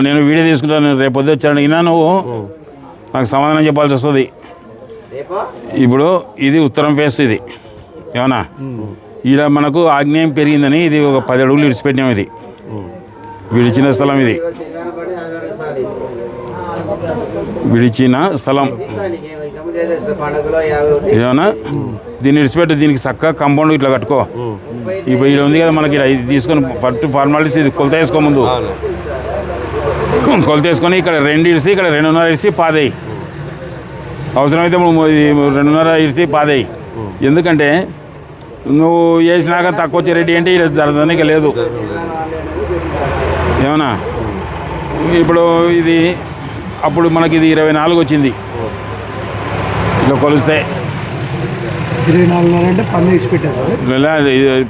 నేను వీడియో తీసుకుంటాను. రేపు పొద్దు వచ్చాను అడిగినా నువ్వు నాకు సమాధానం చెప్పాల్సి వస్తుంది. ఇప్పుడు ఇది ఉత్తరం ఫేస్, ఇది ఏమన్నా ఈడ మనకు ఆగ్నేయం పెరిగిందని ఇది ఒక 10 అడుగులు విడిచిపెట్టినాం. ఇది విడిచిన స్థలం, ఇది విడిచిన స్థలం ఏమన్నా దీన్ని విడిచిపెట్టి దీనికి చక్కగా కాంపౌండ్ ఇట్లా కట్టుకో. ఇప్పుడు ఇక్కడ ఉంది కదా మనకి, ఇది తీసుకొని ఫస్ట్ ఫార్మాలిటీస్ ఇది కొలత వేసుకో. ముందు కొలత వేసుకొని ఇక్కడ 2 ఇడిసి ఇక్కడ 2.5 ఇడిసి పాదేయి. అవసరమైతే 2.5 ఇడిసి పాదేయి. ఎందుకంటే నువ్వు వేసినాక తక్కువ వచ్చే రెడ్డి అంటే ఇక్కడ జరగడానికి లేదు ఏమన్నా. ఇప్పుడు ఇది అప్పుడు మనకి ఇది 24 వచ్చింది ఇట్లా కొలిస్తే. 24.5 అంటే పన్ను ఇచ్చి పెట్టారు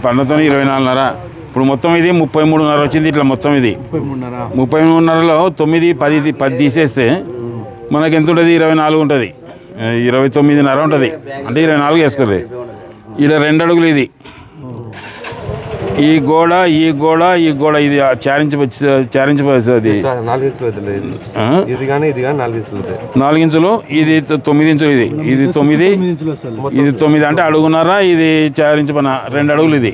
పన్నుతో 24.5. ఇప్పుడు మొత్తం ఇది 33.5 వచ్చింది. ఇట్లా మొత్తం ఇది 33.5లో 9, 10 తీసేస్తే మనకి ఎంత ఉంటుంది? 24 ఉంటుంది. 29.5 ఉంటుంది. అంటే 24 వేస్తుంది. ఇక్కడ 2 అడుగులు ఇది. ఈ గోడ ఇది చారించబడి 4 ఇంచులు, ఇది 9 ఇంచులు. ఇది 9, ఇది 9 అంటే అడుగున్నర. ఇది చారించబడిన 2 అడుగులు. ఇది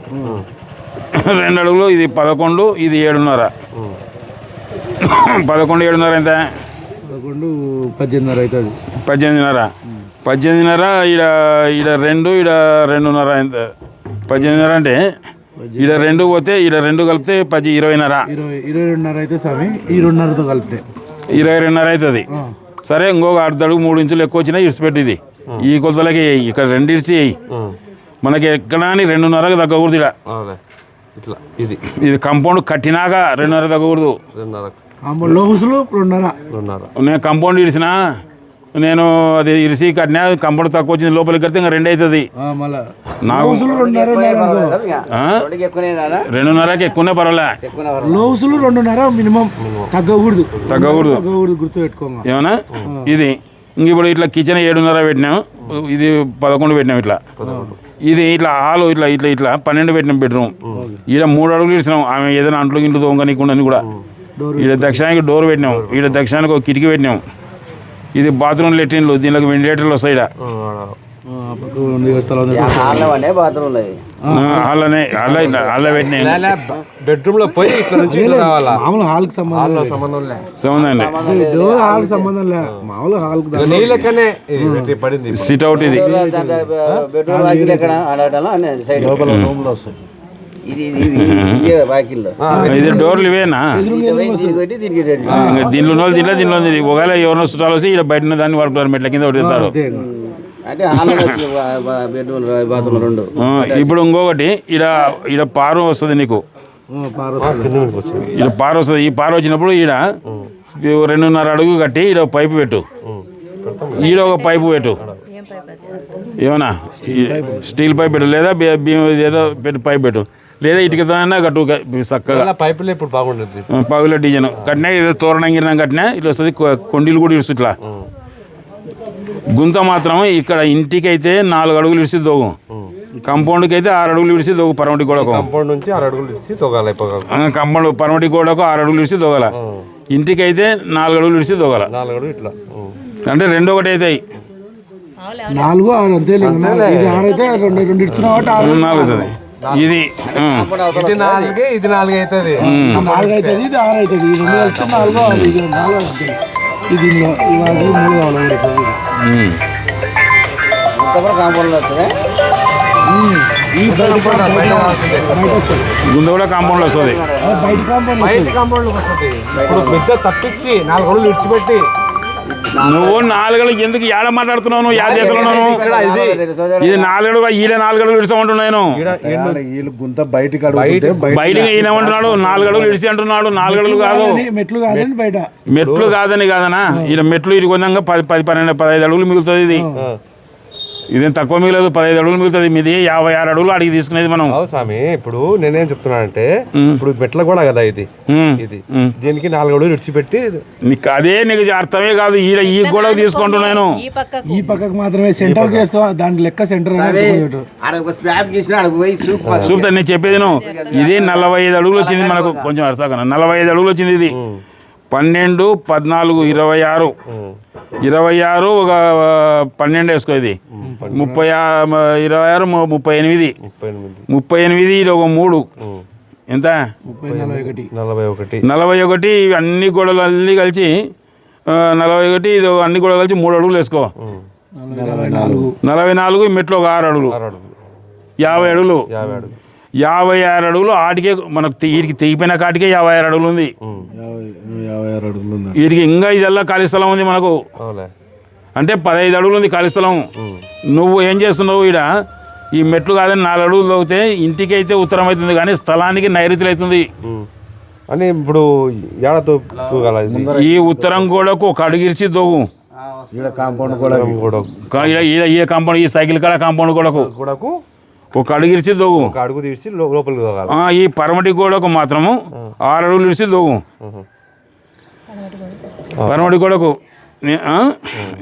2 అడుగులు. ఇది 11, ఇది 7.5. 11, 7.5 ఎంత? 18.5 అవుతుంది. 18.5. ఈడ 2, ఈడ 2.5 ఎంత? 18.5 అంటే ఈడ 2 పోతే ఈడ 2 కలిపితే 22.5 అయితే స్వామి. ఈ 2.5తో కలిపితే 22.5 అవుతుంది. సరే, ఇంకొక 1/2 అడుగు 3 ఇంచులు ఎక్కువ వచ్చినా ఇడిచిపెట్టి ఇది ఈ కొలతలకి ఇక్కడ 2 ఇడిచి వేయి. మనకి ఎక్కడ 2.5కి తగ్గకూడదు. ఇక్కడ ఇది కాంపౌండ్ కట్టినాక 2.5 తగ్గకూడదు. నేను కాంపౌండ్ ఇడిసిన, నేను అది ఇరిసి కట్టినా, కంపౌండ్ తక్కువ వచ్చింది, లోపలికి కడితే ఇంకా 2 అవుతుంది. నాకు 2.5కి ఎక్కువనే పర్వాలే. లోసులు 2.5 మినిమం తగ్గకూడదు. గుర్తు పెట్టుకోండి ఏమన్నా. ఇది ఇంక ఇప్పుడు ఇట్లా కిచెన్ 7.5 పెట్టినాం. ఇది 11 పెట్టినాం. ఇట్లా ఇది ఇట్లా హాలు ఇట్లా 12 పెట్టినాం బెడ్రూమ్. ఈడ 3 అడుగులు ఇచ్చినాం. ఆమె ఏదైనా అంట్లు ఇంట్లో దొంగనీకుండా కూడా. ఈడ దక్షిణానికి డోర్ పెట్టినాం. ఈడ దక్షిణానికి ఒక కిటికీ పెట్టినాం. ఇది బాత్రూమ్ లెట్రిన్లు, దీనికి వెంటిలేటర్లు వస్తాయి. బెడ్రూమ్ లో పోయి సిట్ అవుట్. ఇది ఇది డోర్లు ఇవేనా? దీనిలో ఒకవేళ ఎవరినో చుట్టాలు వస్తే ఇక్కడ బయట దాన్ని వాడుకుంటారు. మెట్ల కింద కొడతారు. ఇప్పుడు ఇంకొకటి ఈడ పారు వస్తుంది నీకు. ఈడ పారు వస్తుంది. ఈ పారు వచ్చినప్పుడు ఈడ 2.5 అడుగు కట్టి ఈడ పైపు పెట్టు. ఈడ ఒక పైపు పెట్టు. ఏమన్నా స్టీల్ పైప్ పెట్టు, లేదా ఏదో పెట్టు పైప్ పెట్టు, లేదా ఇటుకతో కట్టు చక్కగా. పైపులో ఇప్పుడు బాగుంటుంది. పగుల డిజైన్ కట్టినా, ఏదో తోరణం గిరణం కట్టినా ఇట్లా వస్తుంది. కొండీలు కూడా ఇడుస్తుంది. ఇట్లా గుంత మాత్రం ఇక్కడ ఇంటికి అయితే 4 అడుగులు ఇడిసి దోగు. కాంపౌండ్కి అయితే 6 అడుగులు ఇడిసి దోగు. పరమటి గోడకు కాంపౌండ్ నుంచి 6 అడుగులు ఇడిసి దోగాలి. కాంపౌండ్ పరమటి గోడకు 6 అడుగులు ఇడిసి దోగాల. ఇంటికి అయితే 4 అడుగులు ఇడిసి దోగాల. 4 అడుగులు ఇట్లా అంటే 2 ఒకటి అవుతాయి. 4, 6 అంతే. 6 అయితే 2 ఇచ్చిన 4 అవుతుంది. ఇది 4 అవుతుంది. ఇది 4 అవుతుంది. ఇది 6 అవుతుంది. ఈ 2 కలిసి 4 ఇది 4 అవుతుంది. ఇది 3 కావాలి. గుంత కూడా కాంపౌండ్ వస్తుంది. బయట కాంపౌండ్ ఇప్పుడు పెద్ద తప్పించి 4 అడుగులు విడిచిపెట్టి నువ్వు 4 అడుగులు ఎందుకు ఏడ మాట్లాడుతున్నావు? నువ్వు యాద చేస్తున్నాను. ఇది 4 అడుగు, ఈడ 4 అడుగులు ఇడిచామంటున్నాను. గుంత బయటకి ఈయనమంటున్నాడు 4 అడుగులు ఇడిచి అంటున్నాడు. 4 అడుగులు కాదు, మెట్లు కాదని బయట. మెట్లు కాదని కాదనా? ఈయన మెట్లు ఇది కొంచెంగా 10, 12, 15 అడుగులు మిగులుతుంది. ఇది ఇదేం తక్కువ మిగలదు, 15 అడుగులు మిగులుతుంది. మీది 56 అడుగులు అడిగి తీసుకునేది మనం. అవు స్వామి, ఇప్పుడు నేనేం చెప్తున్నానంటే ఇప్పుడు మెట్ల కూడా కదా ఇది దీనికి 4 అడుగులు విడిచిపెట్టి నీకు అదే నీకు అర్థమే కాదు. ఈడ ఈ గొడవ తీసుకుంటున్నాను. ఈ పక్కకు మాత్రమే సెంటర్ వేసుకో, దాని లెక్క సెంటర్ చూపుతా నేను చెప్పేది నువ్వు. ఇది 45 అడుగులు వచ్చింది మనకు, కొంచెం అర్థం 45 అడుగులు వచ్చింది. ఇది 12, 14, 26 ఒక 12 వేసుకో. ఇది 26, 38 ఇది ఒక 3 ఎంత 41. అన్ని గొడవలు అన్నీ కలిసి 41, ఇది అన్ని గొడవలు కలిసి 3 అడుగులు వేసుకో. 44 మెట్లు ఒక 6 అడుగులు, 50 అడుగులు. 56 అడుగులు ఆటికే మనకు వీటికి తెగిపోయిన కాటికే 56 అడుగులు ఉంది. వీటికి ఇంకా ఇదల్లా ఖాళీ స్థలం ఉంది మనకు. అంటే 15 అడుగులు ఉంది ఖాళీ స్థలం. నువ్వు ఏం చేస్తున్నావు? ఈడ ఈ మెట్లు కాదని 4 అడుగులు తోగితే ఇంటికి అయితే ఉత్తరం అవుతుంది, కానీ స్థలానికి నైరుతులు అవుతుంది. అని ఇప్పుడు ఈ ఉత్తరం గోడకు ఒక అడుగిరిచి దోగు. ఈ కాంపౌండ్, ఈ సైకిల్ కాడ కాంపౌండ్ గోడకు ఒక అడుగిరిచి దోగు. అడుగు తీసి లోపలికి దోగాలి. ఈ పరమటి గోడకు మాత్రము 6 అడుగులు ఇడిచి దోగు. పరమటి గోడకు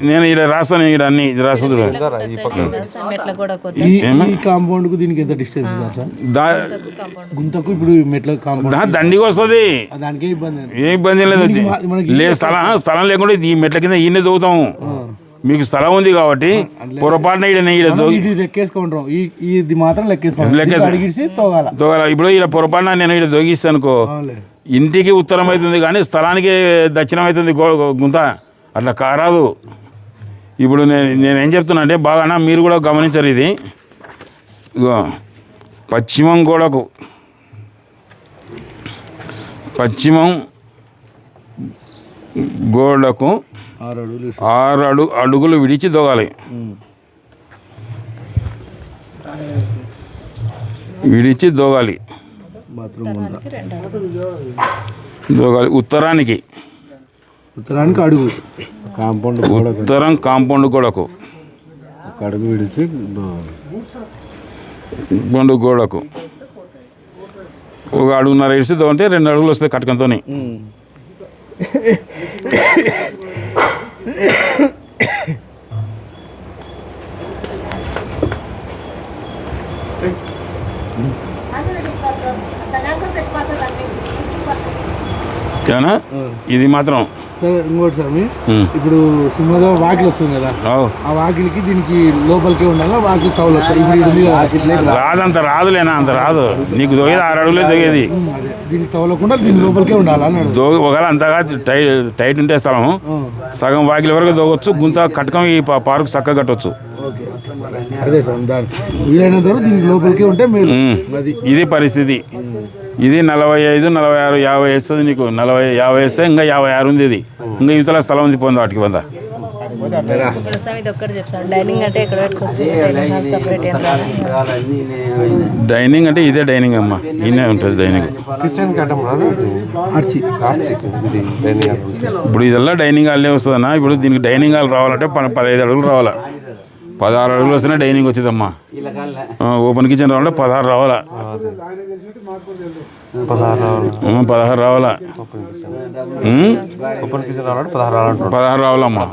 నేను ఇక్కడ రాస్తాను, ఇక్కడ అన్ని రాస్తుంది. ఈ కాంపౌండ్ కు దీనికి ఎంత డిస్టెన్స్ గుంతకు? ఇప్పుడు మెట్ల కాంపౌండ్ దండికి వస్తుంది, దానికి ఏ ఇబ్బంది లేదు. స్థలం లేకుండా ఈ మెట్ల కింద ఈయనే దోగుతాము. మీకు స్థలం ఉంది కాబట్టి పొరపాటున ఇది లెక్కేసుకుంటాం. ఇది మాత్రం తోగాల. ఇప్పుడు ఇక్కడ పొరపాటున నేను ఇక్కడ దొగిస్తాను అనుకో, ఇంటికి ఉత్తరం అవుతుంది కానీ స్థలానికి దక్షిణం అవుతుంది గుంత. అట్లా కారాదు. ఇప్పుడు నేనేం చెప్తున్నా అంటే బాగా మీరు కూడా గమనించరు. ఇది ఇగో పశ్చిమం గోడకు 6 అడుగులు విడిచి దోగాలి. దోగాలి. ఉత్తరానికి అడుగు ఉత్తరం కాంపౌండ్ గోడకు అడుగు విడిచి గోడకు ఒక 1.5 ఇడిచి దోంటే 2 అడుగులు వస్తాయి కటకంతో. ఏనా ఇది మాత్రం. ఇంకోటి స్వామి, ఇప్పుడు సింహగా వాకిలి వస్తుంది కదా, ఆ వాకిలికి దీనికి లోపలికే ఉండాలా? వాకిలి తవలొచ్చా? రాదంత రాదులేనా, అంత రాదు. నీకు దొగేది 6 అడుగులే దొగేది. దీనికి తవలకుండా దీని లోపలికే ఉండాలా? ఒకవేళ అంతగా టైట్ ఉంటే స్థలం సగం వాకిలి వరకు దోగొచ్చు. గుంత కట్టకం ఈ పార్కు చక్కగా కట్టవచ్చు. అదే సార్, వీలైనంత వరకు దీనికి లోపలికే ఉంటే మేలు. ఇది పరిస్థితి. ఇది 45, 46, 50 వేస్తుంది నీకు. 40, 50 వేస్తే ఇంకా 56 ఉంది. ఇది ఇంకా ఇతల స్థలం ఉంది, పోంది వాటికి వంద. డైనింగ్ అంటే ఇదే డైనింగ్ అమ్మ, ఈయనే ఉంటుంది డైనింగ్. ఇప్పుడు ఇదల్లా డైనింగ్ హాల్లే వస్తుందన్నా. ఇప్పుడు దీనికి డైనింగ్ హాల్ రావాలంటే 15 అడుగులు రావాలా. 16 అడుగులు వస్తేనే డైనింగ్ వచ్చిందమ్మా. ఓపెన్ కిచెన్ రావాలంటే 16 రావాలా. 16 రావాలా. 16 రావాలమ్మా.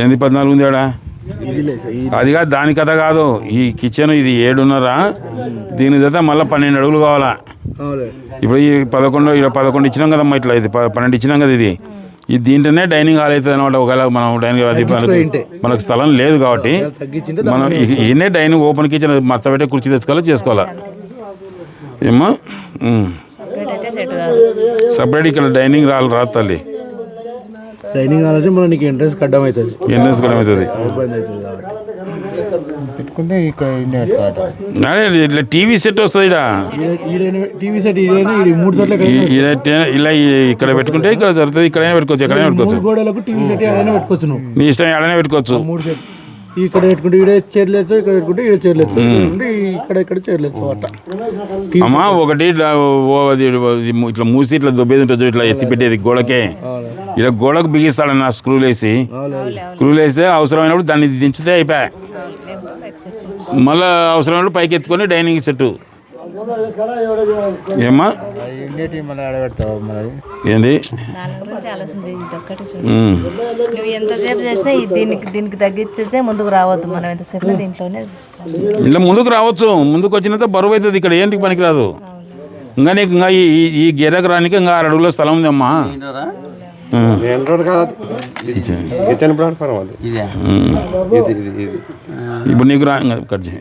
ఏంది 14 ఉంది ఆడ? అది కాదు, దాని కథ కాదు. ఈ కిచెన్ ఇది 7.5, దీని జత మళ్ళీ 12 అడుగులు కావాలా. ఇప్పుడు ఈ 11 ఇచ్చినాం కదమ్మా. ఇట్లా ఇది 12 ఇచ్చినాం కదా. ఇది దీంట్లోనే డైనింగ్ హాల్ అవుతుంది అనమాట. ఒకవేళ మనం డైనింగ్ మనకు స్థలం లేదు కాబట్టి మనం ఈయనే డైనింగ్ ఓపెన్ కిచెన్ మత్త పెట్టే కుర్చీ తెచ్చుకోవాలి, చేసుకోవాలా ఏమో. సపరేట్ ఇక్కడ డైనింగ్ రాదు తల్లి. డైనింగ్ హాల్ అయితే మనకి ఎంట్రెన్స్ కడ్డం అవుతుంది. పెట్టుకుంటే ఇట్లా టీవీ సెట్ వస్తుంది. టీవీ సెట్ 3 సెట్ల ఇలా ఇక్కడ పెట్టుకుంటే ఇక్కడ జరుగుతుంది. ఇక్కడైనా పెట్టుకోవచ్చు, ఎక్కడైనా పెట్టుకోవచ్చు. గోడలకు టీవీ సెట్ ఏడైనా పెట్టుకోవచ్చు. నువ్వు నీ ఇష్టం ఏడైనా పెట్టుకోవచ్చు. 3 సెట్ ఇక్కడ పెట్టుకుంటే ఈడే చేర్లేచ్చు, ఇక్కడ పెట్టుకుంటే ఈడ చేర్లేచ్చు, ఇక్కడ చేర్లేచ్చు అట్ట. అమ్మా ఒకటి ఇట్లా మూసి ఇట్లా దొబ్బేది ఉంటుంది, ఇట్లా ఎత్తి పెట్టేది గోడకే, ఇలా గోడకు బిగిస్తాడన్న స్క్రూలు వేసి, స్క్రూలు వేస్తే అవసరమైనప్పుడు దాన్ని దించితే అయిపోయా. మళ్ళీ అవసరమైనప్పుడు పైకి ఎత్తుకొని డైనింగ్ సెట్. ఏమ్మా ఏంది నువ్వు ఎంతసేపు చేస్తే దీనికి తగ్గించితే ముందుకు రావద్దు. మనం ఎంతసేపు దీంట్లోనే చూసుకోవాలి. ఇలా ముందుకు రావచ్చు, ముందుకు వచ్చినంత బరువు అవుతుంది. ఇక్కడ ఏంటికి పనికిరాదు. ఇంకా నీకు ఇంకా ఈ గెరకు రానికి ఇంకా 6 అడుగుల స్థలం ఉందమ్మా. కిచెన్ ప్లాట్ఫారం అది. ఇప్పుడు నీకు రా కట్ చేయి.